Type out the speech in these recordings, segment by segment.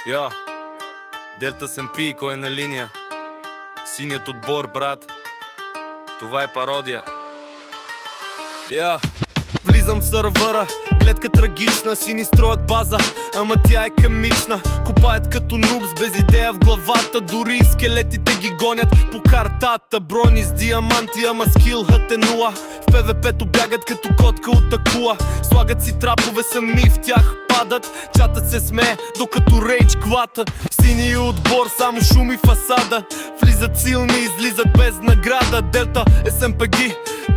Йо, Делта СМП, кой е на линия? Синият отбор, брат. Това е пародия. Влизам в сървъра, гледка трагична, сини строят база, ама тя е камична. Копаят като нубс, без идея в главата, дори скелетите ги гонят по картата. Брони с диаманти, ама скилът е нула. В ПВП-то бягат като котка от акула. Слагат си трапове, сами в тях падат. Чатът се смее, докато рейдж клата. Синия отбор, само шум и фасада. Влизат силни, излизат без награда. Делта СМП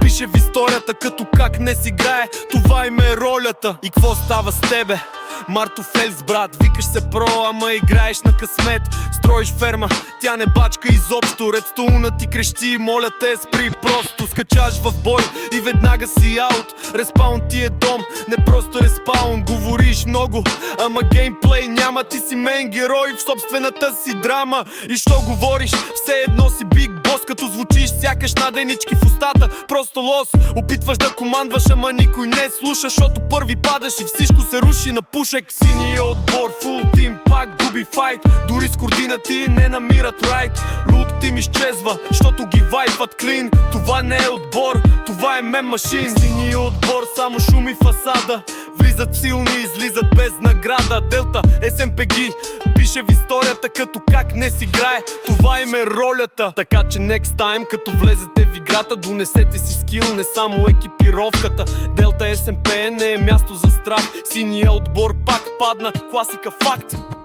пише в историята, като как не си играе, това им е ролята. И какво става с тебе? Марто Фелс, брат, викаш се про, ама играеш на късмет. Строиш ферма, тя не бачка изобщо. Редстоуна ти крещи, моля те спри просто. Скачаш в бой и веднага си аут. Респаун ти е дом, не просто респаун. Говориш много, ама геймплей няма. Ти си мейн герой в собствената си драма. И що говориш, все едно си биг бос. Като звучиш сякаш наденички в устата. Просто лос, опитваш да командваш, ама никой не слуша. Защото първи падаш и всичко се руши на пушек. Синия отбор, фул тим, пак губи файт. Дори с кордина ти не намират райт. Лут тим изчезва, защото ги вайпат клин. Това не е отбор, това е мем машин. Синия отбор, само шум и фасада. Влизат силни, излизат без награда. Делта СМП пише в историята, като как не си играе, това им е ролята. Така че next time, като влезете в играта, донесете си скил, не само екипировката. Делта СМП не е място за страх. Синия отбор пак падна, класика факт.